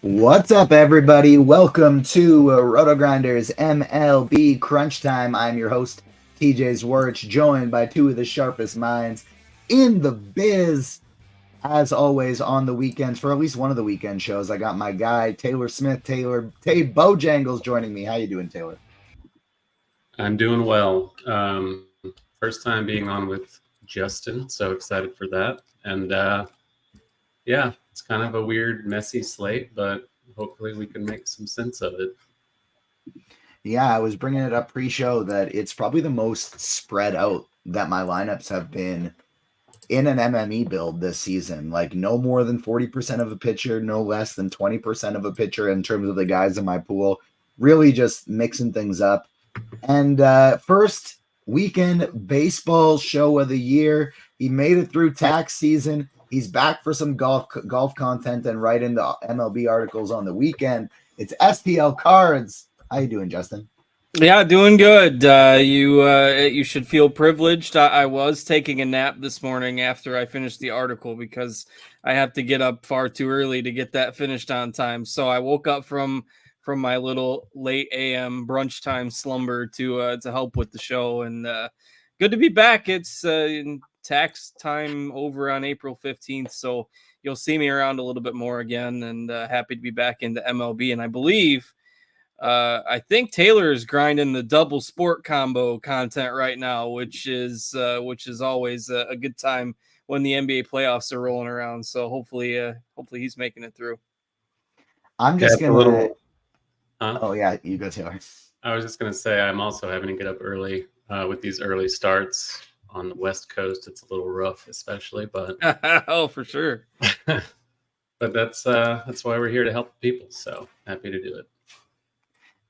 What's up, everybody? Welcome to Roto Grinders MLB Crunch Time. I'm your host, TJ Zwerch, joined by two of the sharpest minds in the biz. As always, on the weekends, for at least one of the weekend shows, I got my guy, Taylor Smith, Tay Bojangles, joining me. How you doing, Taylor? I'm doing well. First time being on with Justin, so excited for that. And yeah, it's kind of a weird, messy slate, but hopefully we can make some sense of it. Yeah, I was bringing it up pre-show that it's probably the most spread out that my lineups have been in an MME build this season. Like no more than 40% of a pitcher, no less than 20% of a pitcher in terms of the guys in my pool. Really just mixing things up. And first weekend baseball show of the year. He made it through tax season. He's back for some golf content and right into MLB articles on the weekend. It's STL Cards. How you doing, Justin? Yeah, doing good. You should feel privileged. I was taking a nap this morning after I finished the article because I have to get up far too early to get that finished on time. So I woke up from my little late AM brunch time slumber to help with the show, and good to be back. It's tax time over on April 15th, so you'll see me around a little bit more again, and happy to be back into MLB. And I think Taylor is grinding the double sport combo content right now, which is always a good time when the NBA playoffs are rolling around. So hopefully he's making it through. I'm just gonna. Oh yeah, you go, Taylor. I was just gonna say I'm also having to get up early with these early starts on the West Coast. It's a little rough, especially, but oh, for sure. But that's why we're here to help people. So happy to do it.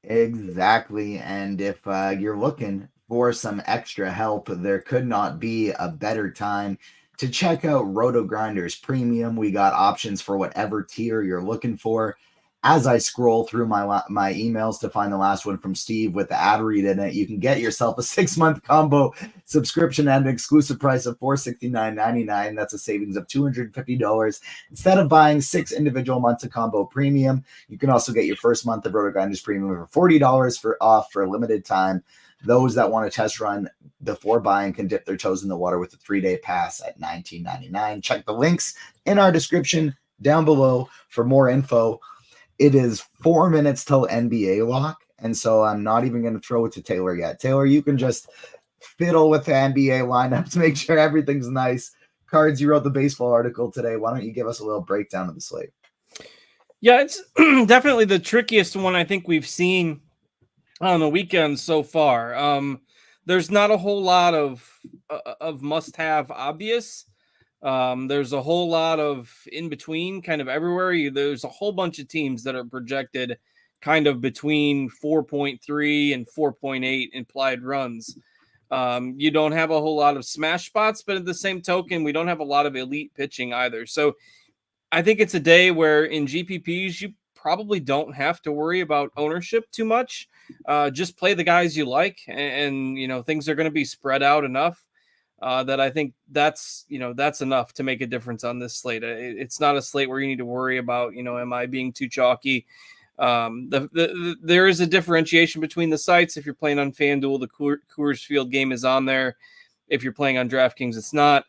Exactly. And if you're looking for some extra help, there could not be a better time to check out Roto Grinders Premium. We got options for whatever tier you're looking for. As I scroll through my emails to find the last one from Steve with the ad read in it, you can get yourself a 6-month combo subscription at an exclusive price of $469.99. That's a savings of $250. Instead of buying 6 individual months of combo premium, you can also get your first month of Roto Grinders Premium for $40 off for a limited time. Those that want to test run before buying can dip their toes in the water with a 3-day pass at $19.99. Check the links in our description down below for more info. It is 4 minutes till NBA lock, and so I'm not even going to throw it to Taylor yet. Taylor, you can just fiddle with the NBA lineups, make sure everything's nice. Cards, you wrote the baseball article today. Why don't you give us a little breakdown of the slate? Yeah, it's definitely the trickiest one I think we've seen on the weekend so far. There's not a whole lot of must-have obvious. There's a whole lot of in between kind of everywhere. There's a whole bunch of teams that are projected kind of between 4.3 and 4.8 implied runs. You don't have a whole lot of smash spots, but at the same token, we don't have a lot of elite pitching either. So I think it's a day where in GPPs, you probably don't have to worry about ownership too much. Just play the guys you like, and things are going to be spread out enough. That I think that's enough to make a difference on this slate. It's not a slate where you need to worry about, am I being too chalky? There is a differentiation between the sites. If you're playing on FanDuel, the Coors Field game is on there. If you're playing on DraftKings, it's not.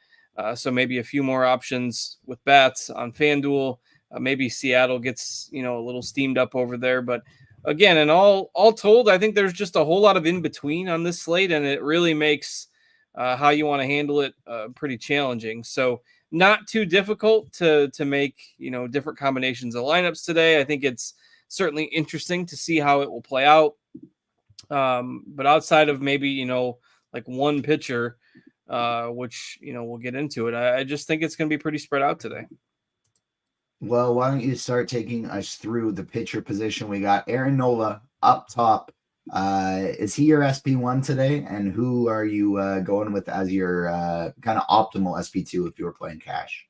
So maybe a few more options with bats on FanDuel. Maybe Seattle gets, a little steamed up over there. But again, and all told, I think there's just a whole lot of in between on this slate, and it really makes how you want to handle it pretty challenging. So not too difficult to make different combinations of lineups today. I think it's certainly interesting to see how it will play out. But outside of maybe like one pitcher, which we'll get into it, I just think it's going to be pretty spread out today. Well, why don't you start taking us through the pitcher position? We got Aaron Nola up top. Is he your SP1 today? And who are you going with as your kind of optimal SP2 if you were playing cash?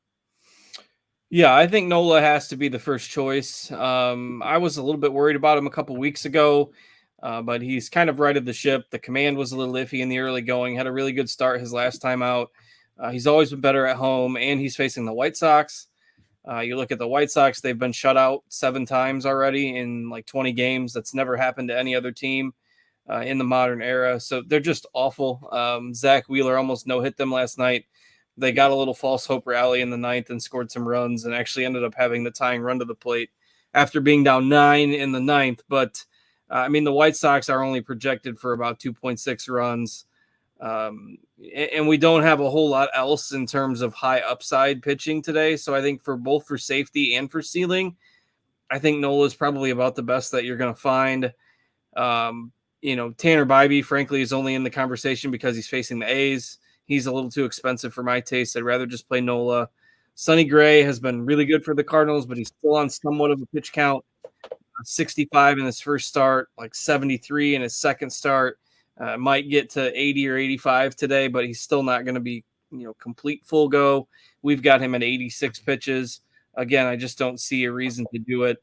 Yeah, I think Nola has to be the first choice. I was a little bit worried about him a couple weeks ago, but he's kind of righted the ship. The command was a little iffy in the early going, had a really good start his last time out. He's always been better at home, and he's facing the White Sox. You look at the White Sox, they've been shut out 7 times already in like 20 games. That's never happened to any other team in the modern era. So they're just awful. Zach Wheeler almost no-hit them last night. They got a little false hope rally in the 9th and scored some runs and actually ended up having the tying run to the plate after being down 9 in the 9th. But, the White Sox are only projected for about 2.6 runs. And we don't have a whole lot else in terms of high upside pitching today. So I think for safety and for ceiling, I think Nola is probably about the best that you're going to find. Tanner Bybee, frankly, is only in the conversation because he's facing the A's. He's a little too expensive for my taste. I'd rather just play Nola. Sonny Gray has been really good for the Cardinals, but he's still on somewhat of a pitch count. 65 in his first start, like 73 in his second start. Might get to 80 or 85 today, but he's still not going to be, complete full go. We've got him at 86 pitches. Again, I just don't see a reason to do it.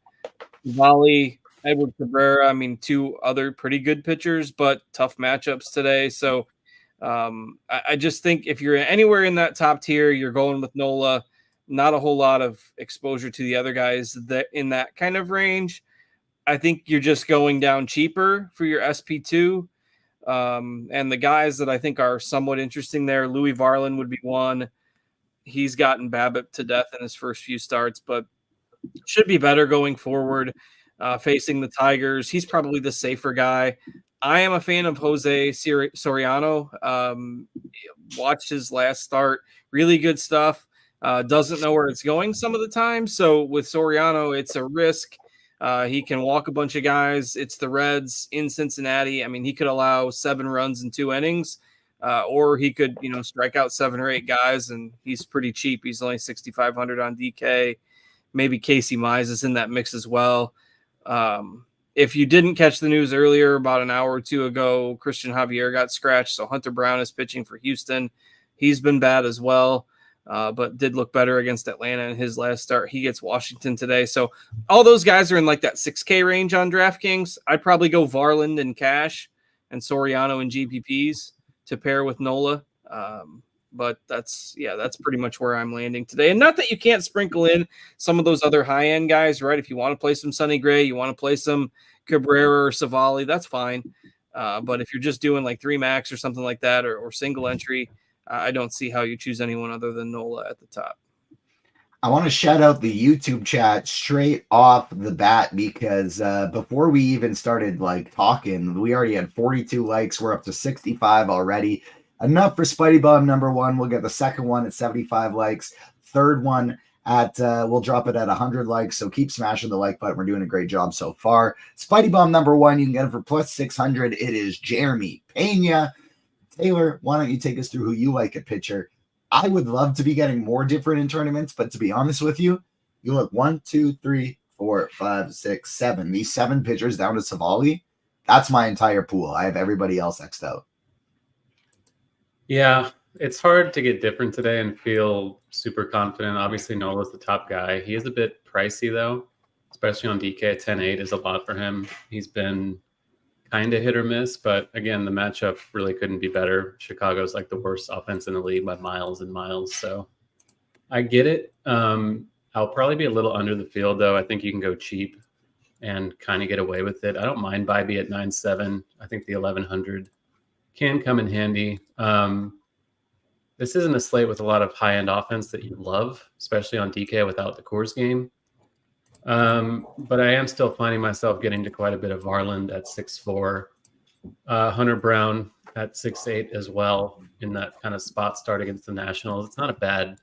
Volley, Edward Cabrera, 2 other pretty good pitchers, but tough matchups today. So I just think if you're anywhere in that top tier, you're going with Nola. Not a whole lot of exposure to the other guys that in that kind of range. I think you're just going down cheaper for your SP2. And the guys that I think are somewhat interesting there, Louis Varland would be one. He's gotten BABIP to death in his first few starts, but should be better going forward. Facing the Tigers, he's probably the safer guy. I am a fan of Jose Soriano. Watched his last start. Really good stuff. Doesn't know where it's going some of the time. So with Soriano, it's a risk. He can walk a bunch of guys. It's the Reds in Cincinnati. He could allow 7 runs in 2 innings, or he could, strike out 7 or 8 guys, and he's pretty cheap. He's only 6,500 on DK. Maybe Casey Mize is in that mix as well. If you didn't catch the news earlier, about an hour or 2 ago, Christian Javier got scratched, so Hunter Brown is pitching for Houston. He's been bad as well. But did look better against Atlanta in his last start. He gets Washington today. So all those guys are in like that 6K range on DraftKings. I'd probably go Varland in cash and Soriano in GPPs to pair with Nola. But that's pretty much where I'm landing today. And not that you can't sprinkle in some of those other high-end guys, right? If you want to play some Sonny Gray, you want to play some Cabrera or Savali, that's fine. But if you're just doing like 3 max or something like that or single entry, I don't see how you choose anyone other than Nola at the top. I want to shout out the YouTube chat straight off the bat because before we even started talking, we already had 42 likes. We're up to 65 already. Enough for Spidey Bomb number 1. We'll get the second one at 75 likes. Third one we'll drop it at 100 likes. So keep smashing the like button. We're doing a great job so far. Spidey Bomb number 1, you can get it for plus 600. It is Jeremy Pena. Taylor, why don't you take us through who you like at pitcher? I would love to be getting more different in tournaments, but to be honest with you, you look 1, 2, 3, 4, 5, 6, 7. These 7 pitchers down to Savali, that's my entire pool. I have everybody else X'd out. Yeah, it's hard to get different today and feel super confident. Obviously, Nola's the top guy. He is a bit pricey, though, especially on DK. 10-8 is a lot for him. He's been kind of hit or miss, but again, the matchup really couldn't be better. Chicago's like the worst offense in the league by miles and miles, so I get it. I'll probably be a little under the field, though. I think you can go cheap and kind of get away with it. I don't mind Bybee at 9.7. I think the 1100 can come in handy. This isn't a slate with a lot of high-end offense that you love, especially on DK without the Coors game. But I am still finding myself getting to quite a bit of Varland at 6.4, Hunter Brown at 6.8 as well in that kind of spot start against the Nationals. It's not a bad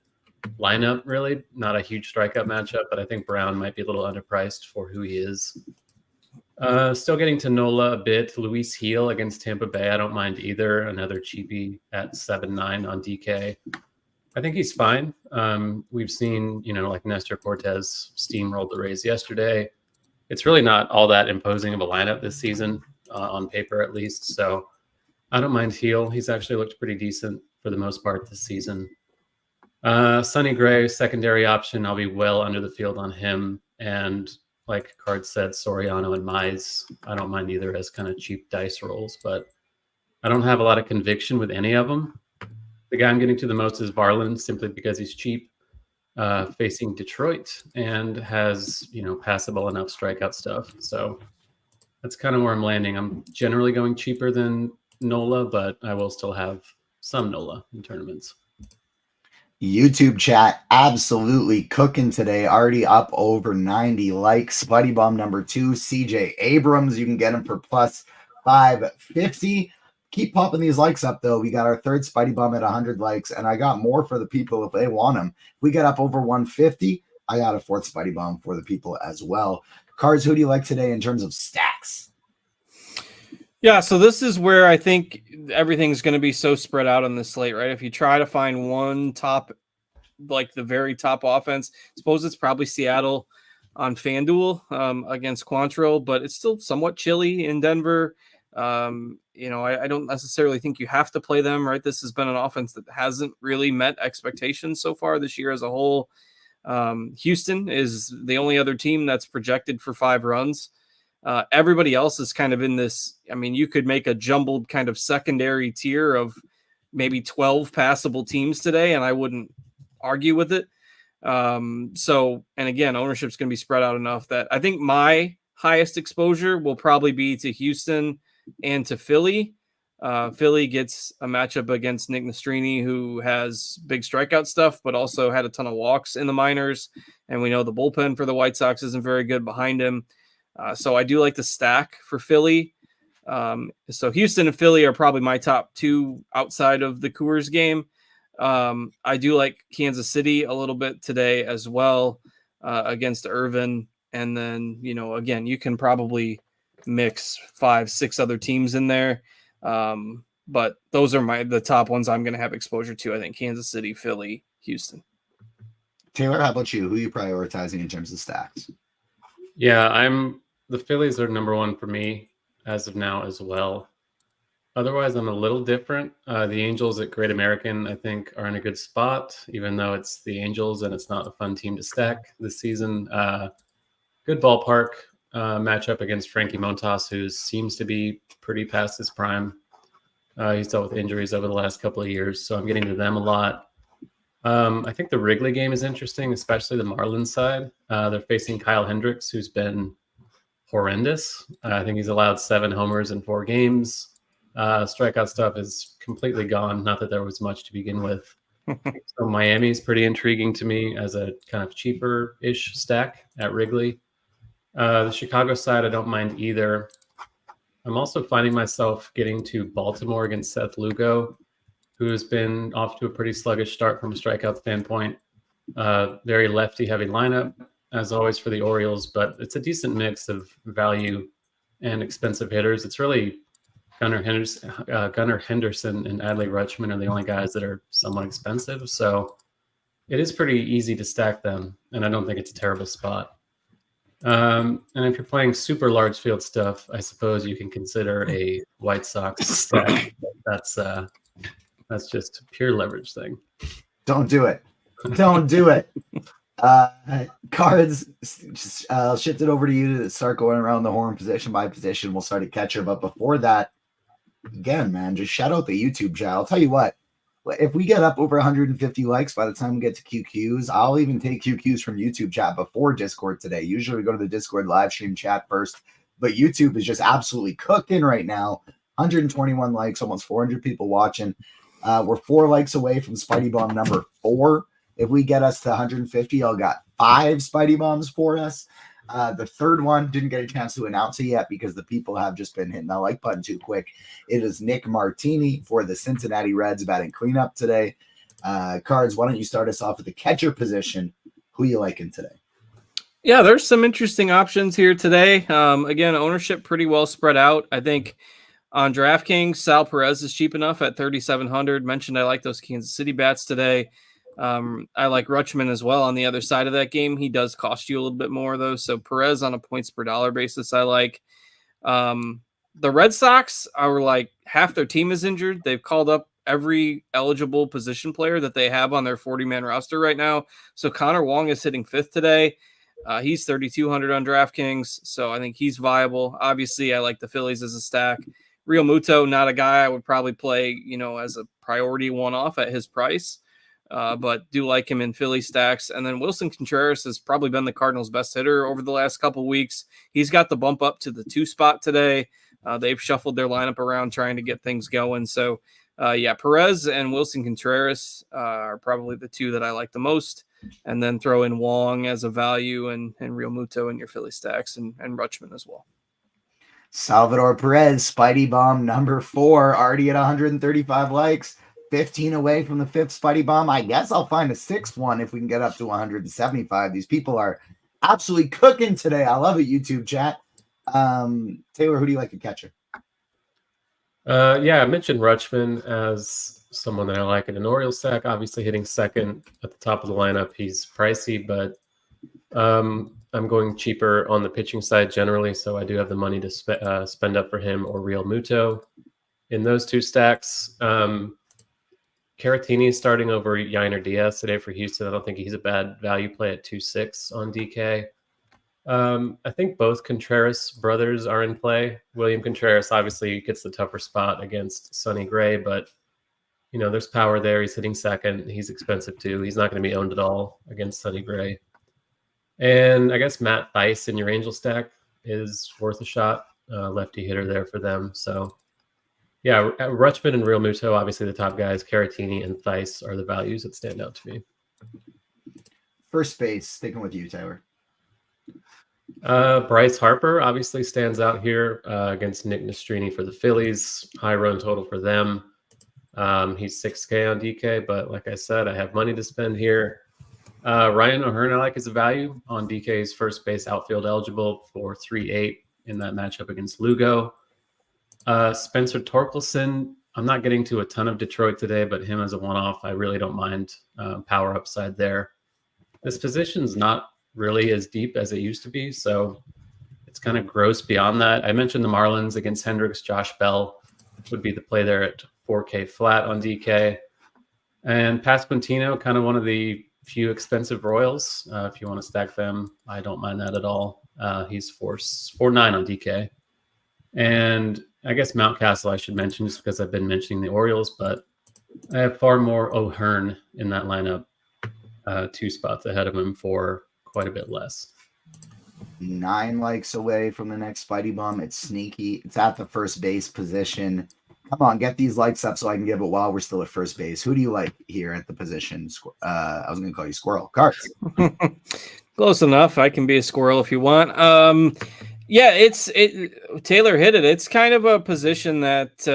lineup, really. Not a huge strikeout matchup, but I think Brown might be a little underpriced for who he is. Still getting to Nola a bit. Luis Heel against Tampa Bay, I don't mind either. Another cheapie at 7.9 on DK. I think he's fine. We've seen, like Nestor Cortez steamrolled the Rays yesterday. It's really not all that imposing of a lineup this season, on paper at least. So I don't mind Heel. He's actually looked pretty decent for the most part this season. Sonny Gray, secondary option. I'll be well under the field on him. And like Card said, Soriano and Mize, I don't mind either as kind of cheap dice rolls, but I don't have a lot of conviction with any of them. The guy I'm getting to the most is Varland, simply because he's cheap. facing Detroit and has, passable enough strikeout stuff. So that's kind of where I'm landing. I'm generally going cheaper than Nola, but I will still have some Nola in tournaments. YouTube chat absolutely cooking today. Already up over 90 likes. Buddy Bomb number 2, CJ Abrams. You can get him for plus 550. Keep popping these likes up, though. We got our third Spidey Bum at 100 likes, and I got more for the people if they want them. If we get up over 150, I got a fourth Spidey Bum for the people as well. Cards, who do you like today in terms of stacks? Yeah, so this is where I think everything's going to be so spread out on this slate, right? If you try to find one top, like the very top offense, suppose it's probably Seattle on FanDuel against Quantrill, but it's still somewhat chilly in Denver. I don't necessarily think you have to play them, right? This has been an offense that hasn't really met expectations so far this year as a whole. Houston is the only other team that's projected for 5 runs. Everybody else is kind of in this. I mean, you could make a jumbled kind of secondary tier of maybe 12 passable teams today, and I wouldn't argue with it. And again, ownership is going to be spread out enough that I think my highest exposure will probably be to Houston and to Philly. Philly gets a matchup against Nick Nastrini, who has big strikeout stuff, but also had a ton of walks in the minors. And we know the bullpen for the White Sox isn't very good behind him. So I do like the stack for Philly. So Houston and Philly are probably my top 2 outside of the Coors game. I do like Kansas City a little bit today as well against Irvin. And then, again, you can probably mix 5-6 other teams in there. But those are the top ones I'm going to have exposure to. I think Kansas City, Philly, Houston. Taylor, how about you? Who are you prioritizing in terms of stacks? Yeah, the Phillies are number 1 for me as of now as well. Otherwise, I'm a little different. The Angels at Great American, I think, are in a good spot, even though it's the Angels and it's not a fun team to stack this season. Good ballpark matchup against Frankie Montas, who seems to be pretty past his prime. He's dealt with injuries over the last couple of years, so I'm getting to them a lot. I think the Wrigley game is interesting, especially the Marlins side. They're facing Kyle Hendricks, who's been horrendous. I think he's allowed 7 homers in 4 games. Strikeout stuff is completely gone. Not that there was much to begin with. So Miami is pretty intriguing to me as a kind of cheaper-ish stack at Wrigley. The Chicago side, I don't mind either. I'm also finding myself getting to Baltimore against Seth Lugo, who has been off to a pretty sluggish start from a strikeout standpoint. Very lefty-heavy lineup, as always, for the Orioles, but it's a decent mix of value and expensive hitters. It's really Gunnar Henderson and Adley Rutschman are the only guys that are somewhat expensive. So it is pretty easy to stack them, and I don't think it's a terrible spot. And if you're playing super large field stuff, I suppose you can consider a White Sox stack. That's just a pure leverage thing. Don't do it. Don't do it. Cards, I'll shift it over to you to start going around the horn position by position. We'll start at catcher. But before that, again, man, just shout out the YouTube chat. I'll tell you what, if we get up over 150 likes by the time we get to QQs, I'll even take QQs from YouTube chat before Discord today. Usually we go to the Discord live stream chat first, but YouTube is just absolutely cooking right now. 121 likes, almost 400 people watching. We're 4 likes away from Spidey Bomb number 4. If we get us to 150, I'll got 5 Spidey Bombs for us. The third one didn't get a chance to announce it yet because the people have just been hitting the like button too quick. It is Nick Martini for the Cincinnati Reds batting cleanup today. Cards, why don't you start us off with the catcher position? Who you liking today? Yeah, there's some interesting options here today. Again, ownership pretty well spread out. I think on DraftKings, Sal Perez is cheap enough at 3,700. Mentioned I like those Kansas City bats today. I like Rutschman as well on the other side of that game. He does cost you a little bit more, though. So Perez on a points per dollar basis, I like. The Red Sox are like half their team is injured. They've called up every eligible position player that they have on their 40-man roster right now. So Connor Wong is hitting 5th today. He's 3,200 on DraftKings, so I think he's viable. Obviously, I like the Phillies as a stack. Real Muto, not a guy I would probably play, as a priority one-off at his price. but do like him in Philly stacks. And then Wilson Contreras has probably been the Cardinals' best hitter over the last couple weeks. He's got the bump up to the 2 spot today. They've shuffled their lineup around trying to get things going. So, Perez and Wilson Contreras are probably the 2 that I like the most. And then throw in Wong as a value and Real Muto in your Philly stacks and Rutschman as well. Salvador Perez, Spidey Bomb number 4, already at 135 likes, 15 away from the 5th Spidey Bomb. I guess I'll find a 6th one if we can get up to 175. These people are absolutely cooking today. I love it, YouTube chat. Taylor, who do you like to catcher? I mentioned Rutschman as someone that I like in an Orioles stack. Obviously, hitting second at the top of the lineup, he's pricey, but I'm going cheaper on the pitching side generally, so I do have the money to spend up for him or Real Muto in those 2 stacks. Caratini is starting over Yainer Diaz today for Houston. I don't think he's a bad value play at 2.6 on DK. I think both Contreras brothers are in play. William Contreras obviously gets the tougher spot against Sonny Gray, but there's power there. He's hitting second. He's expensive too. He's not going to be owned at all against Sonny Gray. And I guess Matt Thaiss in your Angel stack is worth a shot. Lefty hitter there for them. So, Rutschman and Real Muto, obviously the top guys. Caratini and Thaiss are the values that stand out to me. First base, sticking with you, Taylor. Bryce Harper obviously stands out here against Nick Nastrini for the Phillies. High run total for them. He's 6K on DK, but like I said, I have money to spend here. Ryan O'Hearn, I like as a value on DK's first base outfield eligible for 3.8 in that matchup against Lugo. Spencer Torkelson, I'm not getting to a ton of Detroit today, but him as a one-off, I really don't mind power upside there. This position's not really as deep as it used to be, so it's kind of gross beyond that. I mentioned the Marlins against Hendricks. Josh Bell would be the play there at 4K flat on DK. And Pasquantino, kind of one of the few expensive Royals. If you want to stack them, I don't mind that at all. He's 4.9 on DK. And I guess Mountcastle I should mention just because I've been mentioning the Orioles, but I have far more O'Hearn in that lineup, 2 spots ahead of him for quite a bit less. 9 likes away from the next Spidey Bomb. It's sneaky. It's at the first base position. Come on, get these likes up so I can give it while we're still at first base. Who do you like here at the position? I was going to call you Squirrel. Cards. Close enough. I can be a squirrel if you want. Taylor hit it. It's kind of a position that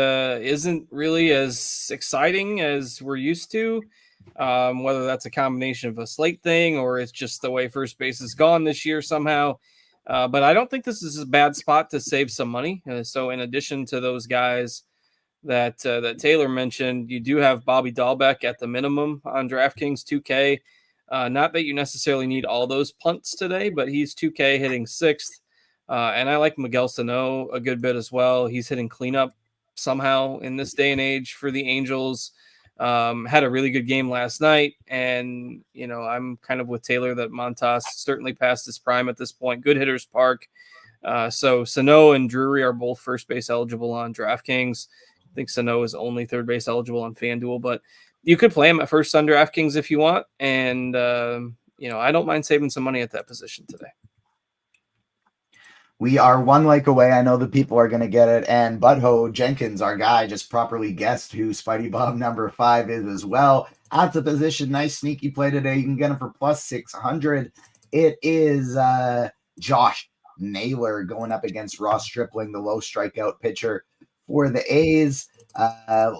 isn't really as exciting as we're used to. Whether that's a combination of a slate thing or it's just the way first base is gone this year somehow. But I don't think this is a bad spot to save some money. So in addition to those guys that Taylor mentioned, you do have Bobby Dahlbeck at the minimum on DraftKings 2K. Not that you necessarily need all those punts today, but he's 2K hitting 6th. And I like Miguel Sano a good bit as well. He's hitting cleanup somehow in this day and age for the Angels. Had a really good game last night. And, I'm kind of with Taylor that Montas certainly past his prime at this point. Good hitters park. So Sano and Drury are both first base eligible on DraftKings. I think Sano is only third base eligible on FanDuel, but you could play him at first on DraftKings if you want. And, I don't mind saving some money at that position today. We are 1 like away. I know the people are going to get it. And Butho Jenkins, our guy, just properly guessed who Spidey Bomb number 5 is as well. At the position, nice sneaky play today. You can get him for plus 600. It is Josh Naylor going up against Ross Stripling, the low strikeout pitcher for the A's.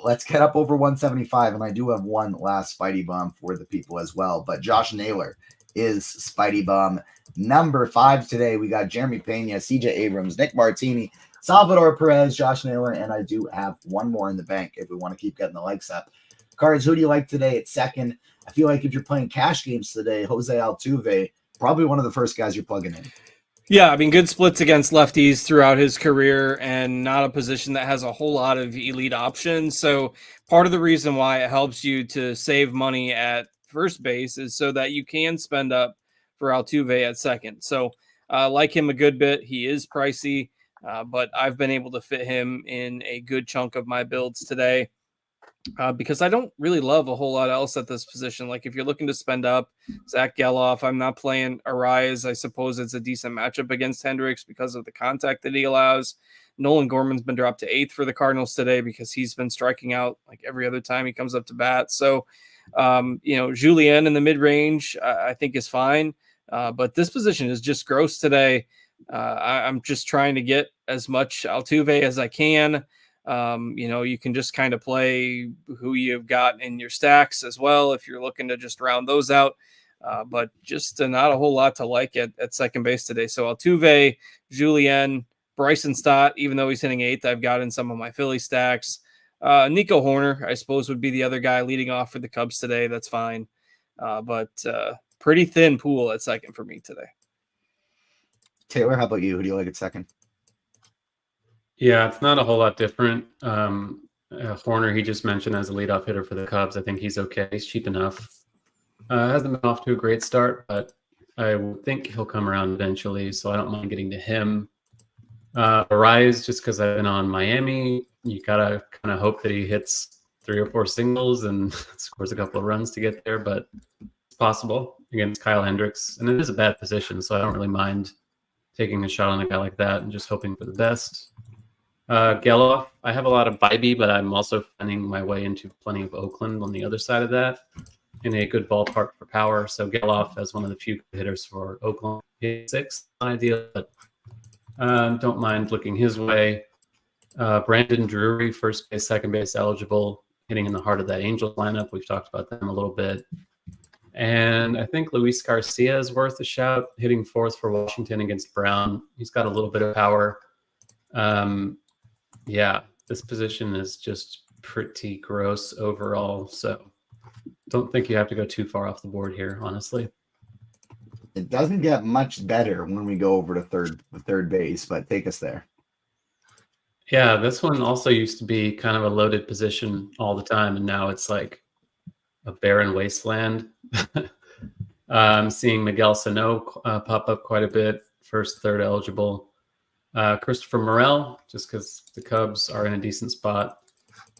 Let's get up over 175. And I do have one last Spidey Bomb for the people as well. But Josh Naylor is Spidey Bomb number 5 today. We got Jeremy Pena, CJ Abrams, Nick Martini, Salvador Perez, Josh Naylor, and I do have one more in the bank if we want to keep getting the likes up. Cards, who do you like today at second? I feel like if you're playing cash games today, Jose Altuve, probably one of the first guys you're plugging in. Yeah, I mean, good splits against lefties throughout his career and not a position that has a whole lot of elite options. So part of the reason why it helps you to save money at first base is so that you can spend up for Altuve at second. So like him a good bit. He is pricey, but I've been able to fit him in a good chunk of my builds today. because I don't really love a whole lot else at this position. Like if you're looking to spend up, Zach Geloff, I'm not playing Arias. I suppose it's a decent matchup against Hendricks because of the contact that he allows. Nolan Gorman's been dropped to 8th for the Cardinals today because he's been striking out like every other time he comes up to bat. So, Julien in the mid-range, I think is fine. But this position is just gross today. I'm just trying to get as much Altuve as I can. You can just kind of play who you've got in your stacks as well if you're looking to just round those out. But just not a whole lot to like at second base today. So Altuve, Julien, Bryson Stott, even though he's hitting 8th, I've got in some of my Philly stacks. Nico Horner, I suppose, would be the other guy leading off for the Cubs today. That's fine. But pretty thin pool at second for me today. Taylor, how about you? Who do you like at second? Yeah, it's not a whole lot different. Horner, he just mentioned as a leadoff hitter for the Cubs. I think he's okay. He's cheap enough. Hasn't been off to a great start, but I think he'll come around eventually, so I don't mind getting to him. Arias, just because I've been on Miami, you gotta kind of hope that he hits 3 or 4 singles and scores a couple of runs to get there, but it's possible against Kyle Hendricks. And it is a bad position, so I don't really mind taking a shot on a guy like that and just hoping for the best. Geloff, I have a lot of Bybee, but I'm also finding my way into plenty of Oakland on the other side of that in a good ballpark for power. So Geloff as one of the few hitters for Oakland. 6, not ideal, but don't mind looking his way. Brandon Drury, first base, second base eligible, hitting in the heart of that Angels lineup. We've talked about them a little bit. And I think Luis Garcia is worth a shout, hitting 4th for Washington against Brown. He's got a little bit of power. Yeah, this position is just pretty gross overall. So don't think you have to go too far off the board here, honestly. It doesn't get much better when we go over to third base, but take us there. Yeah, this one also used to be kind of a loaded position all the time, and now it's like a barren wasteland. I'm seeing Miguel Sano pop up quite a bit, 1st, 3rd eligible. Christopher Morel, just because the Cubs are in a decent spot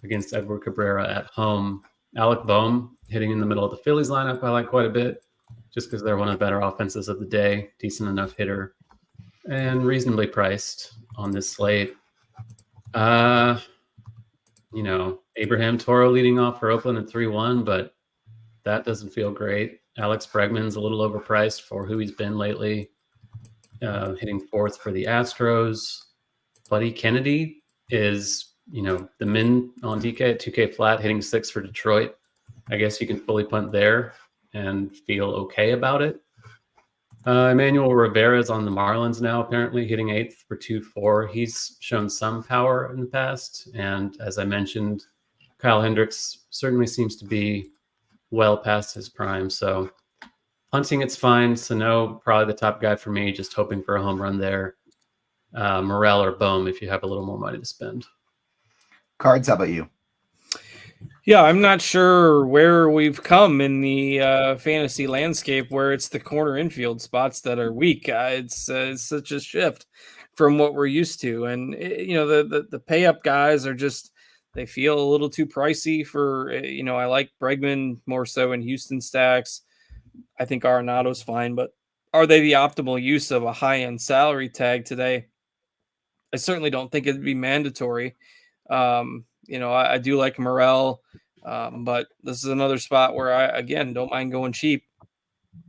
against Edward Cabrera at home. Alec Boehm hitting in the middle of the Phillies lineup I like quite a bit, just because they're one of the better offenses of the day, decent enough hitter, and reasonably priced on this slate. Abraham Toro leading off for Oakland at 3-1, but that doesn't feel great. Alex Bregman's a little overpriced for who he's been lately, hitting 4th for the Astros. Buddy Kennedy is, the min on DK at 2K flat, hitting 6th for Detroit. I guess you can fully punt there and feel okay about it. Emmanuel Rivera is on the Marlins now, apparently hitting 8th for 2-4. He's shown some power in the past. And as I mentioned, Kyle Hendricks certainly seems to be well past his prime. So punting, it's fine. Sano, probably the top guy for me, just hoping for a home run there. Morel or Boehm if you have a little more money to spend. Cards, how about you? Yeah, I'm not sure where we've come in the fantasy landscape where it's the corner infield spots that are weak. It's such a shift from what we're used to. And, the pay up guys are just, they feel a little too pricey for, I like Bregman more so in Houston stacks. I think Arenado's fine, but are they the optimal use of a high-end salary tag today? I certainly don't think it'd be mandatory. I do like Morel, but this is another spot where I, again, don't mind going cheap.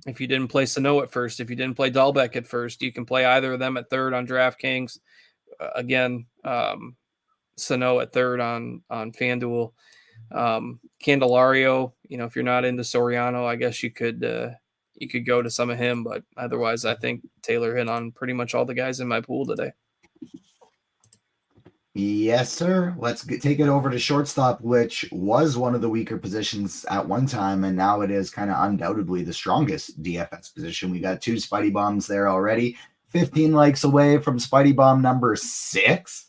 If you didn't play Sano at first, if you didn't play Dahlbeck at first, you can play either of them at 3rd on DraftKings. Sano at 3rd on FanDuel. Candelario, if you're not into Soriano, I guess you could go to some of him, but otherwise I think Taylor hit on pretty much all the guys in my pool today. Yes, sir. Let's take it over to shortstop, which was one of the weaker positions at one time, and now it is kind of undoubtedly the strongest DFS position. We got 2 Spidey Bombs there already, 15 likes away from Spidey Bomb number 6.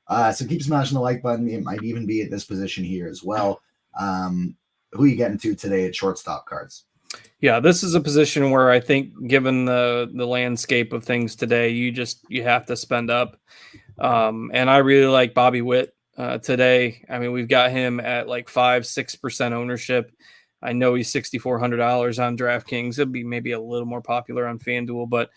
So keep smashing the like button. It might even be at this position here as well. Who are you getting to today at shortstop, Cards? Yeah, this is a position where I think, given the landscape of things today, you have to spend up. And I really like Bobby Witt today. I mean, we've got him at like 5-6% ownership. I know he's $6,400 on DraftKings. It'll be maybe a little more popular on FanDuel, but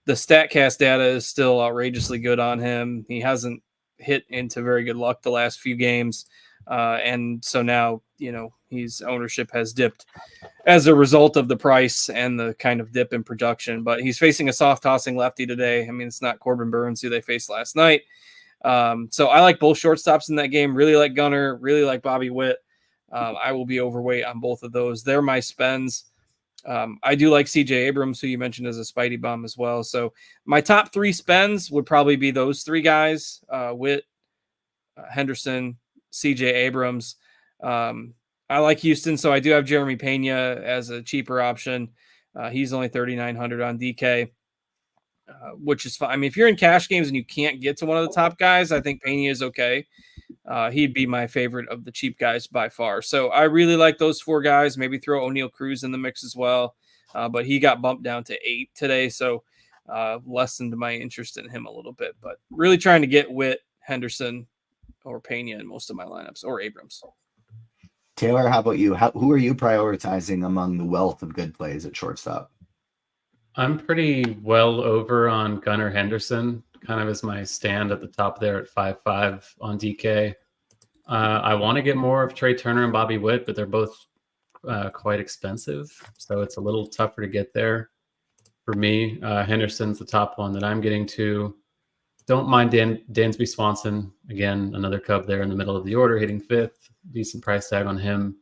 the StatCast data is still outrageously good on him. He hasn't hit into very good luck the last few games. And so now, his ownership has dipped as a result of the price and the kind of dip in production. But he's facing a soft tossing lefty today. I mean, it's not Corbin Burns who they faced last night. So I like both shortstops in that game. Really like Gunnar, really like Bobby Witt. I will be overweight on both of those. They're my spends. I do like CJ Abrams, who you mentioned as a Spidey bum as well. So my top 3 spends would probably be those 3 guys, Witt, Henderson, CJ Abrams. I like Houston, so I do have Jeremy Pena as a cheaper option. He's only 3,900 on DK, which is fine. I mean, if you're in cash games and you can't get to one of the top guys, I think Pena is okay. He'd be my favorite of the cheap guys by far. So I really like those 4 guys. Maybe throw O'Neal Cruz in the mix as well. But he got bumped down to 8 today, so lessened my interest in him a little bit. But really trying to get Witt, Henderson, or Pena in most of my lineups, or Abrams. Taylor, how about you? Who are you prioritizing among the wealth of good plays at shortstop? I'm pretty well over on Gunnar Henderson, kind of as my stand at the top there at 5.5 on DK. I want to get more of Trey Turner and Bobby Witt, but they're both quite expensive, so it's a little tougher to get there for me. Henderson's the top one that I'm getting to. Don't mind Dansby Swanson. Again, another Cub there in the middle of the order, hitting 5th. Decent price tag on him.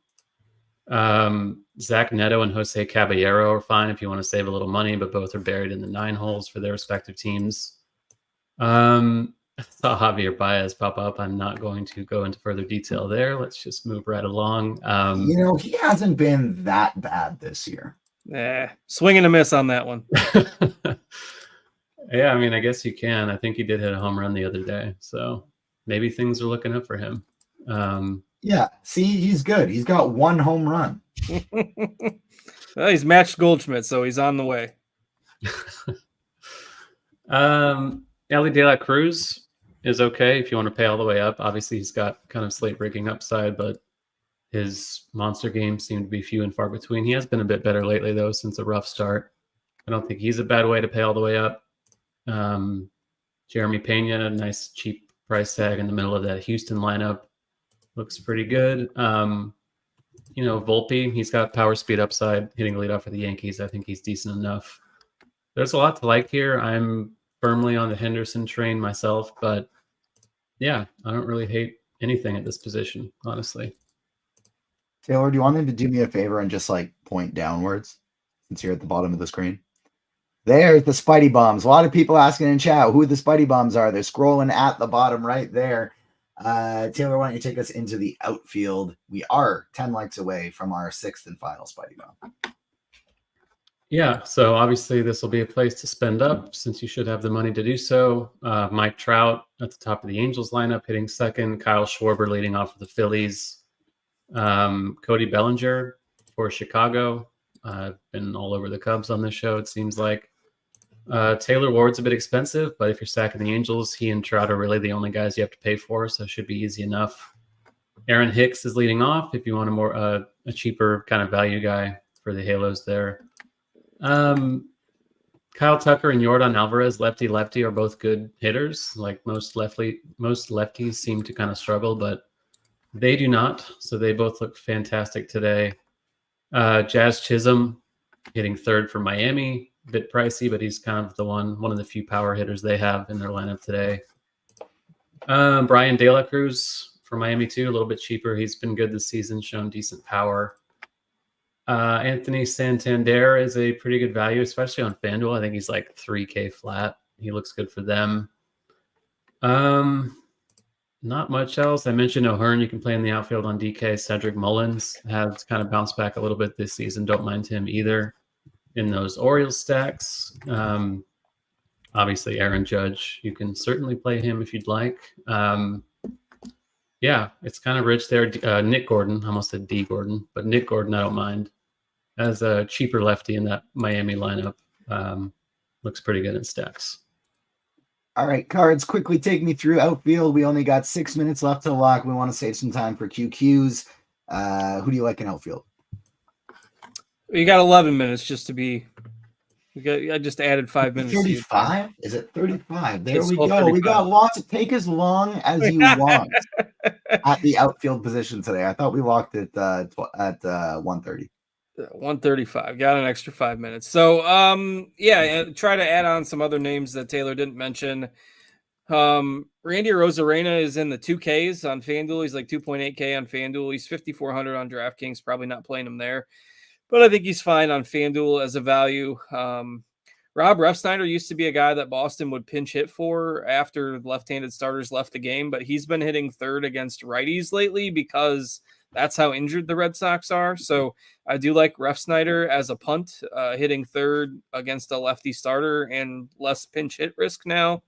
Zach Neto and Jose Caballero are fine if you want to save a little money, but both are buried in the 9 holes for their respective teams. I saw Javier Baez pop up. I'm not going to go into further detail there. Let's just move right along. He hasn't been that bad this year. Swing and a miss on that one. Yeah, I mean, I guess you can. I think he did hit a home run the other day, so maybe things are looking up for him. Yeah, see, he's good. He's got 1 home run. Well, he's matched Goldschmidt, so he's on the way. Ellie De La Cruz is okay if you want to pay all the way up. Obviously, he's got kind of slate breaking upside, but his monster games seem to be few and far between. He has been a bit better lately, though, since a rough start. I don't think he's a bad way to pay all the way up. Jeremy Pena, a nice cheap price tag in the middle of that Houston lineup. Looks pretty good. Volpe, he's got power speed upside, hitting leadoff for the Yankees. I think he's decent enough. There's a lot to like here. I'm firmly on the Henderson train myself, but yeah, I don't really hate anything at this position, honestly. Taylor, do you want them to do me a favor and just point downwards since you're at the bottom of the screen? There's the Spidey bombs. A lot of people asking in chat who the Spidey bombs are. They're scrolling at the bottom right there. Taylor, why don't you take us into the outfield? We are 10 likes away from our 6th and final Spidey bomb. Yeah, so obviously this will be a place to spend up since you should have the money to do so. Mike Trout at the top of the Angels lineup hitting 2nd. Kyle Schwarber leading off for the Phillies. Cody Bellinger for Chicago. Been all over the Cubs on this show, it seems like. Taylor Ward's a bit expensive, but if you're stacking the Angels, he and Trout are really the only guys you have to pay for, so it should be easy enough. Aaron Hicks is leading off if you want a cheaper kind of value guy for the Halos there. Kyle Tucker and Yordan Alvarez, lefty, are both good hitters. Like most lefties seem to kind of struggle, but they do not, so they both look fantastic today. Jazz Chisholm hitting 3rd for Miami. A bit pricey, but he's kind of one of the few power hitters they have in their lineup today. Brian De La Cruz for Miami too, a little bit cheaper. He's been good this season, shown decent power. Anthony Santander is a pretty good value, especially on FanDuel. I think he's like $3K flat. He looks good for them. Not much else. I mentioned O'Hearn. You can play in the outfield on DK. Cedric Mullins has kind of bounced back a little bit this season. Don't mind him either in those Orioles stacks. Obviously, Aaron Judge. You can certainly play him if you'd like. Yeah, it's kind of rich there. Nick Gordon. I almost said D. Gordon, but Nick Gordon I don't mind. As a cheaper lefty in that Miami lineup. Looks pretty good in stacks. All right, cards, quickly take me through outfield. We only got 6 minutes left to lock. We want to save some time for QQs. Who do you like in outfield? You got 11 minutes just to be. I just added 5 minutes. 35? Is it 35? There It's we still go. We 35. got lots. Take as long as you want at the outfield position today. I thought we locked it at 1:30. 135. Got an extra 5 minutes. So, yeah, try to add on some other names that Taylor didn't mention. Randy Rosarena is in the 2Ks on FanDuel. He's like 2.8K on FanDuel. He's 5,400 on DraftKings. Probably not playing him there, but I think he's fine on FanDuel as a value. Rob Refsnyder used to be a guy that Boston would pinch hit for after left-handed starters left the game, but he's been hitting third against righties lately because that's how injured the Red Sox are. So I do like Refsnyder as a punt, hitting third against a lefty starter and less pinch hit risk now.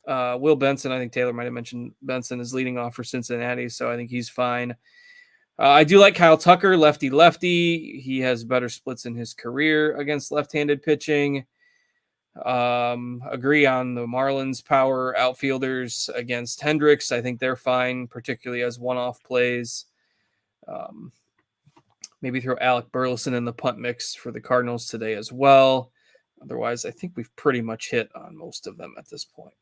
Will Benson, I think Taylor might have mentioned Benson is leading off for Cincinnati, so I think he's fine. I do like Kyle Tucker, lefty. He has better splits in his career against left-handed pitching. Agree on the Marlins power outfielders against Hendricks. I think they're fine, particularly as one-off plays. Maybe throw Alec Burleson in the punt mix for the Cardinals today as well. Otherwise, I think we've pretty much hit on most of them at this point.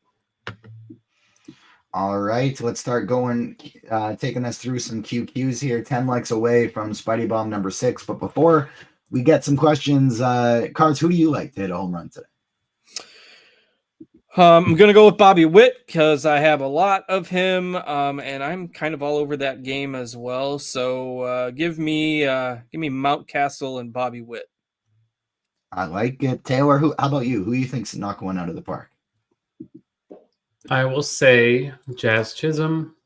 All right, let's start going, taking us through some QQs here. 10 likes away from Spidey Bomb number 6. But before we get some questions, Cards, who do you like to hit a home run today? I'm going to go with Bobby Witt because I have a lot of him, and I'm kind of all over that game as well. So give me Mountcastle and Bobby Witt. I like it. Taylor, how about you? Who do you think's not going out of the park? I will say Jazz Chisholm,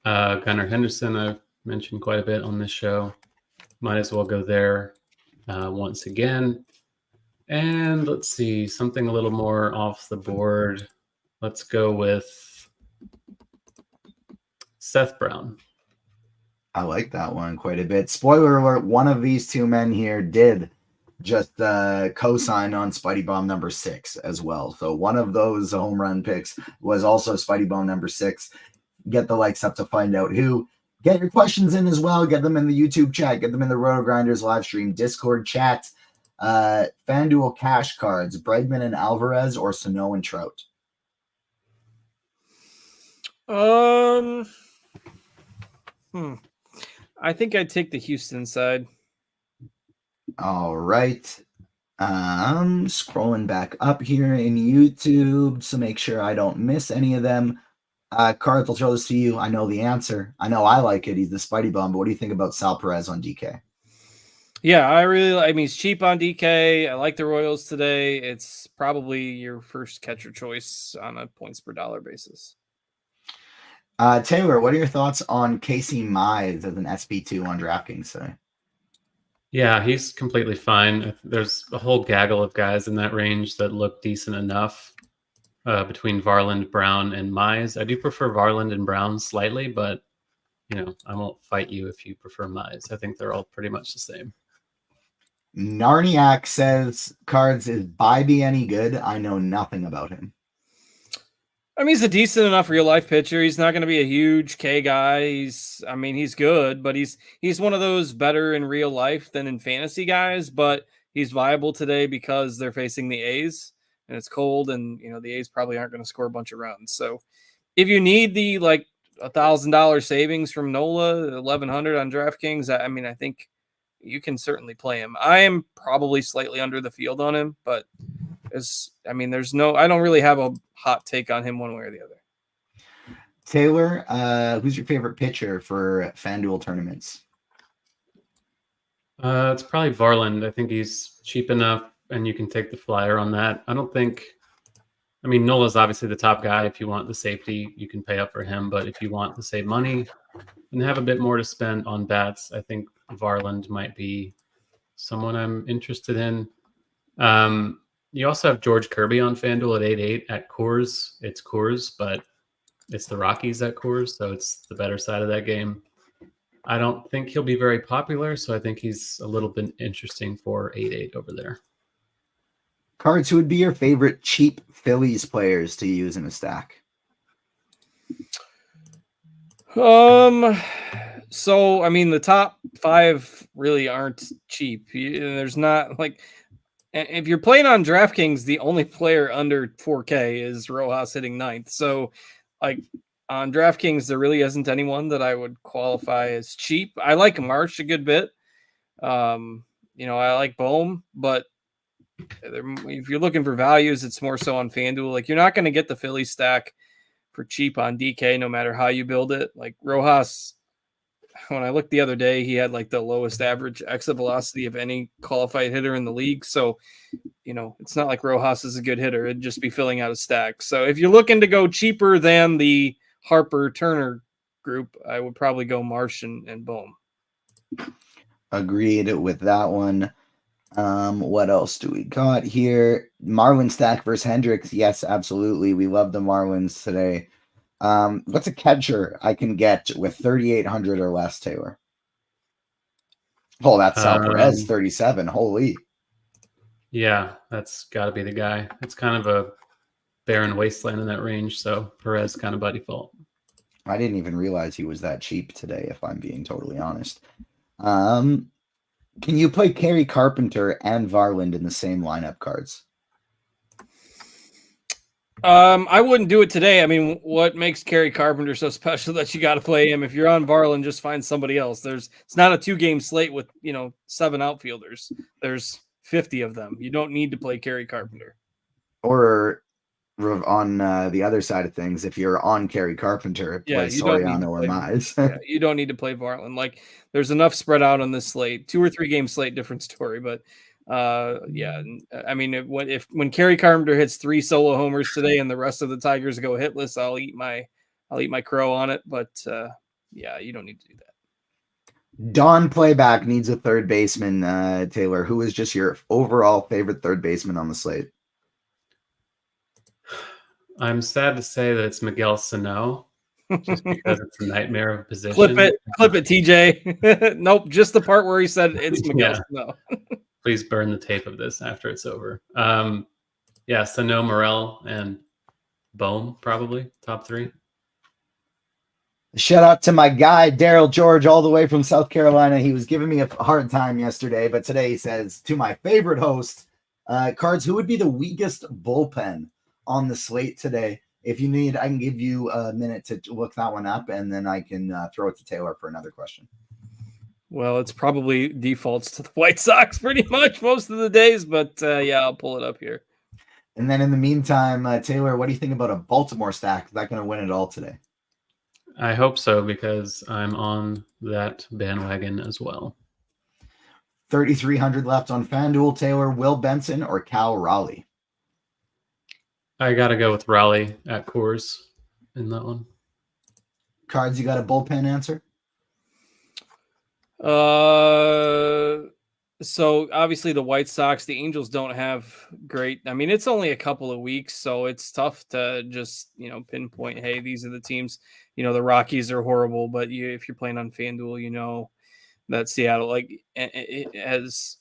Gunnar Henderson. I've mentioned quite a bit on this show. Might as well go there once again. And let's see, something a little more off the board. Let's go with Seth Brown. I like that one quite a bit. Spoiler alert, one of these two men here did just co-sign on Spidey Bomb number 6 as well. So one of those home run picks was also Spidey Bomb number 6. Get the likes up to find out who. Get your questions in as well. Get them in the YouTube chat. Get them in the Roto Grinders live stream Discord chat. FanDuel cash cards, Bregman and Alvarez or Sano and Trout? I think I'd take the Houston side. All right. Scrolling back up here in YouTube to make sure I don't miss any of them. Cards, I'll throw this to you. I know the answer. I know I like it. He's the Spidey Bomb, but what do you think about Sal Perez on DK? Yeah, I mean, he's cheap on DK. I like the Royals today. It's probably your first catcher choice on a points per dollar basis. Taylor, what are your thoughts on Casey Mize as an SP2 on DraftKings today? Yeah, he's completely fine. There's a whole gaggle of guys in that range that look decent enough between Varland, Brown, and Mize. I do prefer Varland and Brown slightly, but I won't fight you if you prefer Mize. I think they're all pretty much the same. Narniak says, Cards, is Bybee any good? I know nothing about him. I mean, he's a decent enough real life pitcher. He's not going to be a huge K guy. He's good, but he's one of those better in real life than in fantasy guys, but he's viable today because they're facing the A's and it's cold and, the A's probably aren't going to score a bunch of runs. So if you need the $1,000 savings from Nola, 1,100 on DraftKings, I think you can certainly play him. I am probably slightly under the field on him, but I don't really have a hot take on him one way or the other. Taylor, who's your favorite pitcher for FanDuel tournaments? It's probably Varland. I think he's cheap enough and you can take the flyer on that. Nola's obviously the top guy. If you want the safety, you can pay up for him. But if you want to save money and have a bit more to spend on bats, I think Varland might be someone I'm interested in. You also have George Kirby on FanDuel at 8.8 at Coors. It's Coors, but it's the Rockies at Coors, so it's the better side of that game. I don't think he'll be very popular, so I think he's a little bit interesting for 8.8 over there. Cards, who would be your favorite cheap Phillies players to use in a stack? So I mean, the top 5 really aren't cheap. There's not like, if you're playing on DraftKings, the only player under 4K is Rojas hitting 9th. So, like on DraftKings, there really isn't anyone that I would qualify as cheap. I like March a good bit. I like Bohm, but if you're looking for values, it's more so on FanDuel. Like, you're not going to get the Philly stack for cheap on DK, no matter how you build it. Like Rojas, when I looked the other day, he had like the lowest average exit velocity of any qualified hitter in the league. So, it's not like Rojas is a good hitter. It'd just be filling out a stack. So if you're looking to go cheaper than the Harper Turner group, I would probably go Marsh and Bohm. Agreed with that one. What else do we got here? Marlin stack versus Hendricks. Yes, absolutely. We love the Marlins today. What's a catcher I can get with 3,800 or less, Taylor? Oh, that's Sal Perez, 37. Holy. Yeah, that's got to be the guy. It's kind of a barren wasteland in that range, so Perez kind of by default. I didn't even realize he was that cheap today, if I'm being totally honest. Can you play Kerry Carpenter and Varland in the same lineup, Cards? I wouldn't do it today. I mean, what makes Kerry Carpenter so special that you got to play him? If you're on Varland, just find somebody else. It's not a 2-game slate with 7 outfielders. There's 50 of them. You don't need to play Kerry Carpenter. Or on the other side of things, if you're on Kerry Carpenter, play Soriano or Mize. Yeah, you don't need to play Varland. Like, there's enough spread out on this slate. 2 or 3 game slate, different story. But I mean, when Kerry Carpenter hits 3 solo homers today and the rest of the Tigers go hitless, I'll eat my crow on it. But you don't need to do that. Don Playback needs a third baseman. Taylor, who is just your overall favorite third baseman on the slate? I'm sad to say that it's Miguel Sano, just because it's a nightmare of a position. Clip it, TJ. Nope, just the part where he said it's Miguel Sano. Please burn the tape of this after it's over. Sano, Morel, and Bohm, probably top 3. Shout out to my guy, Daryl George, all the way from South Carolina. He was giving me a hard time yesterday, but today he says, to my favorite host, Cards, who would be the weakest bullpen on the slate today? If you need, I can give you a minute to look that one up, and then I can throw it to Taylor for another question. Well, it's probably defaults to the White Sox pretty much most of the days, but I'll pull it up here. And then in the meantime, Taylor, what do you think about a Baltimore stack? Is that going to win it all today? I hope so, because I'm on that bandwagon as well. 3,300 left on FanDuel. Taylor, Will Benson or Cal Raleigh? I got to go with Raleigh at Coors in that one. Cards, you got a bullpen answer? So obviously the White Sox, the Angels don't have great. I mean, it's only a couple of weeks, so it's tough to just, pinpoint, hey, these are the teams. The Rockies are horrible, but if you're playing on FanDuel, that Seattle, it has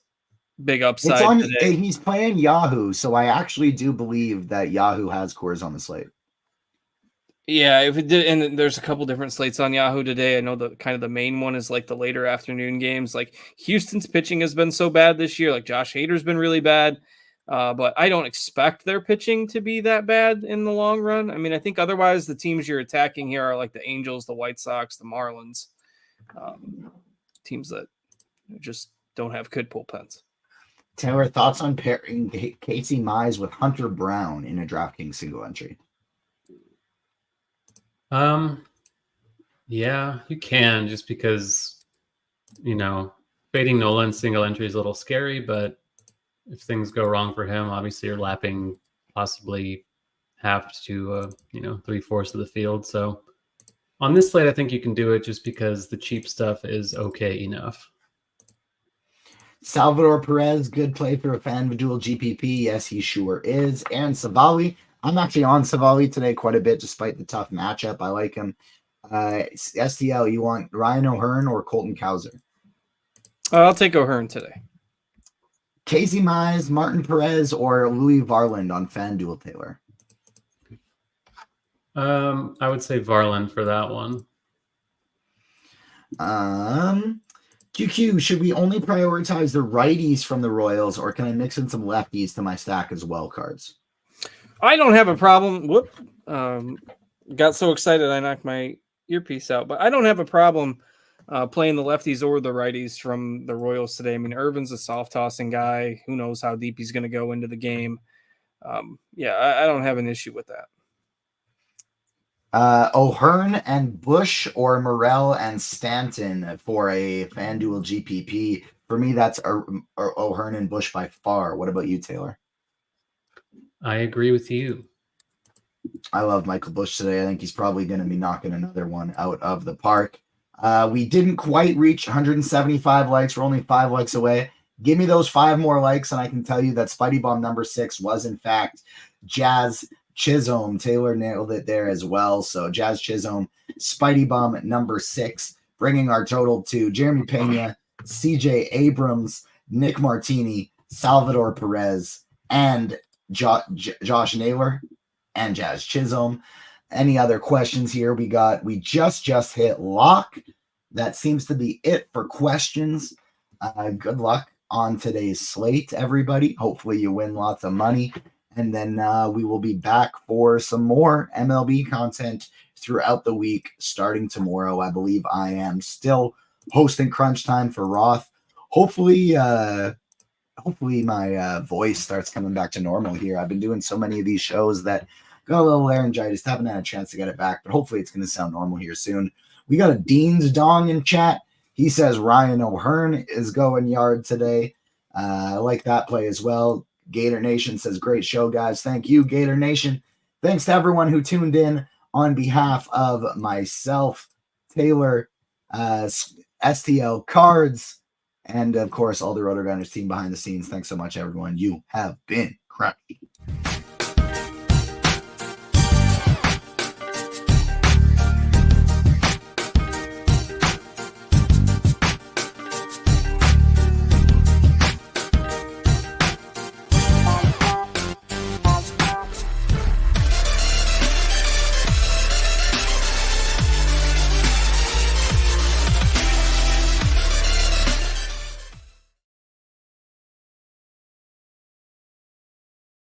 big upside today. He's playing Yahoo, so I actually do believe that Yahoo has Coors on the slate. Yeah, if it did, and there's a couple different slates on Yahoo today. I know the main one is like the later afternoon games. Like, Houston's pitching has been so bad this year. Like, Josh Hader's been really bad, but I don't expect their pitching to be that bad in the long run. I mean, I think otherwise the teams you're attacking here are like the Angels, the White Sox, the Marlins, teams that just don't have good bullpens. Taylor, thoughts on pairing Casey Mize with Hunter Brown in a DraftKings single entry? Yeah, you can, just because, fading Nolan single entry is a little scary, but if things go wrong for him, obviously you're lapping possibly half to, 3/4 of the field. So on this slate, I think you can do it just because the cheap stuff is okay enough. Salvador Perez, good play for a FanDuel GPP. Yes, he sure is. And Savali, I'm actually on Savali today quite a bit, despite the tough matchup. I like him. STL, you want Ryan O'Hearn or Colton Cowser? I'll take O'Hearn today. Casey Mize, Martin Perez, or Louis Varland on FanDuel, Taylor? I would say Varland for that one. QQ, should we only prioritize the righties from the Royals, or can I mix in some lefties to my stack as well cards? I don't have a problem. Got so excited I knocked my earpiece out, but I don't have a problem playing the lefties or the righties from the Royals today. I mean, Irvin's a soft tossing guy. Who knows how deep he's going to go into the game. I don't have an issue with that. O'Hearn and Bush, or Morel and Stanton for a FanDuel GPP. For me, that's O'Hearn and Bush by far. What about you, Taylor? I agree with you. I love Michael Bush today. I think he's probably going to be knocking another one out of the park. We didn't quite reach 175 likes. We're only 5 likes away. Give me those 5 more likes, and I can tell you that Spidey Bomb number 6 was, in fact, Jazz Chisholm. Taylor nailed it there as well. So Jazz Chisholm, Spidey Bomb number 6, bringing our total to Jeremy Pena, CJ Abrams, Nick Martini, Salvador Perez, and Josh Naylor and Jazz Chisholm. Any other questions here? We just hit lock. That seems to be it for questions. Good luck on today's slate, everybody. Hopefully you win lots of money. And then we will be back for some more MLB content throughout the week, starting tomorrow. I believe I am still hosting Crunch Time for Roth. Hopefully my voice starts coming back to normal here. I've been doing so many of these shows that got a little laryngitis. Haven't had a chance to get it back, but hopefully it's going to sound normal here soon. We got a Dean's Dong in chat. He says Ryan O'Hearn is going yard today. I like that play as well. Gator Nation says, great show, guys. Thank you, Gator Nation. Thanks to everyone who tuned in on behalf of myself, Taylor, STL Cards, and, of course, all the RotoGrinders team behind the scenes. Thanks so much, everyone. You have been crunched.